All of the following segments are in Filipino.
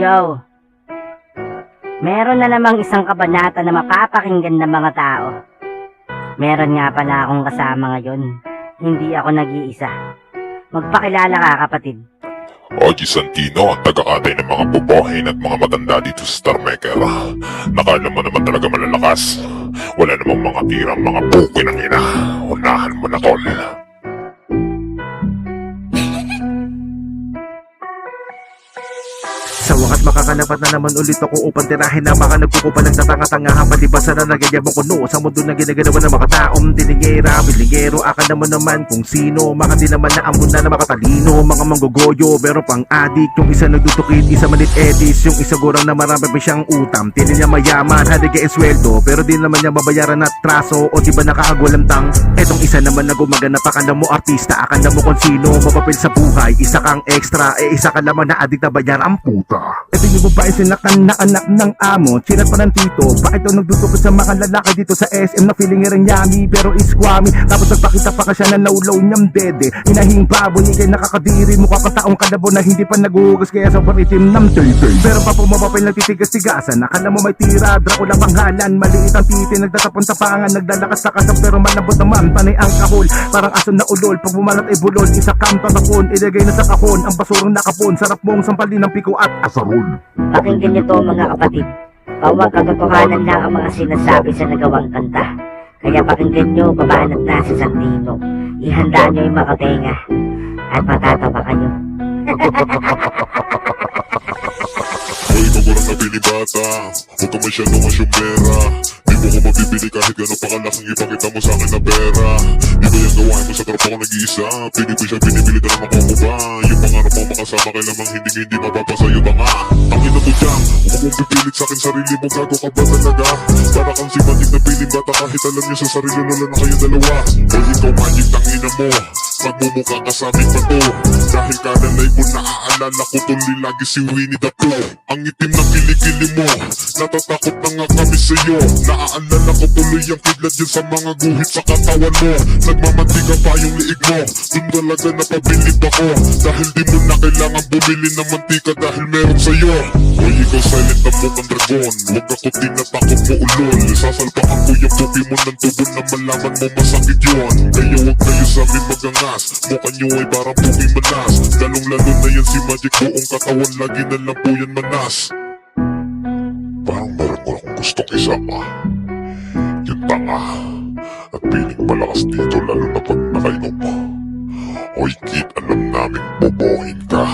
Joe, meron na namang isang kabanata na mapapakinggan ng mga tao. Meron nga pala akong kasama ngayon. Hindi ako nag-iisa. Magpakilala ka, kapatid. Oji Santino, ang taga-atay ng mga bobohin at mga maganda dito sa Starmaker. Nakala mo naman talaga malalakas. Wala namang mga tirang mga buki ng ina. Unahan mo na, tol. Sa wakas makakalapat na naman ulit ako upang tirahin ang mga nagkukupa ng tatanga-tangahan palibasan na nagyayabang kuno sa mundo na ginaganawa ng mga taong tinigera, bilingero, akala mo naman kung sino, mga di naman naambun na makatalino, mga manggogoyo, pero pang adik, yung isa nagdutukit, isa malit edis, yung isa gurang na marami pa siyang utam, tinin niya mayaman, haligain sweldo, pero di naman niya babayaran at traso, o di ba nakakagulamtang, etong isa naman na gumaganap, akala mo artista, akala mo kung sino, mapapil sa buhay, isa kang extra, isa ka lamang na adik na bayar ang puta. Ito yung babae sinakan na anak ng amo, chinat pa ng tito, bakit daw nagdudukot sa mga lalaki dito sa SM na feeling rin yummy, pero iskwami, tapos nagpakita pa ka siya na naulaw niyang dede, hinahing baboy, ikay nakakadiri, mukha ka taong kalabo na hindi pa naguhugas kaya sobrang itim ng taytay, pero pa pumapapil nagtitigas-tigasan, akala mo may tira, Dracula panghalan, maliit ang titi, nagtatapon-tapangan, nagdalakas sa kasam pero malambot naman, panay ang kahol, parang aso na ulol, pag bumalat ay bulol, isa kam tatapon, ilagay na sa kahon, ang basurang nakapon, sarap mong sampalin ng piko at asarol. Pakinggan niyo to, mga kapatid. Pawag katotohanan lang ang mga sinasabi sa nagawang kanta. Kaya pakinggan niyo, babanat na si Santino. Ihanda niyo yung makatenga. At matatawa kayo. Hoy, magurang na binibata. Huwag ka masyadong masyumera. Di mo ko mabibili kahit gano'n pa kalaking ipakita mo sa akin na pera. Di ba yung gawain mo sa tropa ko nag-iisa? Pinipin siya, binibili ka naman ko ba? Yung pangarap mo makasama kay lamang hindi mapapasayo ba nga? Ang ina mo dyan, huwag mong pipilit sa akin sarili mo, gago ka ba talaga? Para kang si Magic na piling bata kahit alam niyo sa sarili lola na kayo dalawa. Hoy, ikaw Magic, tangina mo, magmumukha ka sa aming bato. Dahil kalalay mo naaalala ko tuloy lagi si Winnie the Pooh. Ang itim na kilikili mo, natatakot na nga kami sa'yo. Naaalala ko tuloy ang kidlat dyan sa mga guhit sa katawan mo. Nagmamantika pa yung liig mo, dun talaga napabilib ako. Dahil di mo na kailangan bumili ng mantika dahil meron sa'yo. Hoy, ikaw silent na mukhang dragon, huwag ako tinatakot mo ulol. Sasalpakan ko yung puki mo ng tubo na malaman mo masakit yun. Kaya huwag kayo sa amin magangas, mukha nyo ay parang puki manas. Lalong lalo na yan si Magic, buong katawan lagi na lang po yan manas. Parang meron ko akong gustong isama, yung tanga, at piling malakas dito lalo na pag nakainom. Hoy kid, alam namin bobohin ka,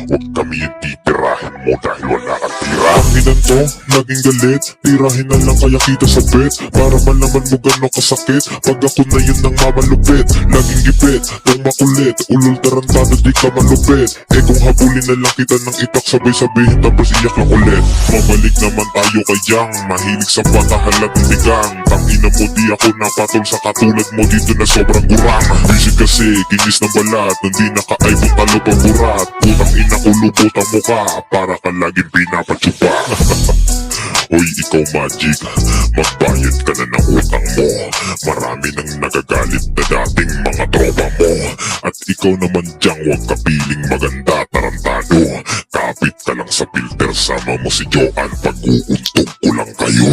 huwag kami yung titirahin mo dahil wala kang tira. Panginan to, laging galit, tirahin na lang kaya kita sa bet, para malaman mo gano'n kasakit, pag ako na yun ang mamalupit. Laging gipit, kung makulit, ulul tarantado di ka malupit. Eh kung habulin na lang kita ng itak, sabay sabihin tapos iyak lang ulit. Mabalik naman tayo kay Yang, mahilig sa patahalat ng tigang. Tangina mo di ako napatol sa katulad mo dito na sobrang gurang. Busy kasi, kinis ng balat, hindi naka-iPhone talo pa burat. Putang ina ko lubot ang mukha, para ka laging pinapatsupa. Hoy ikaw Magic, magbayad ka na ng utang mo. Marami nang nagagalit na dating mga tropa mo. At ikaw naman diyang huwag ka piling maganda tarantado. Kapit ka lang sa filter, sama mo si Joan, pag-uuntog ko lang kayo.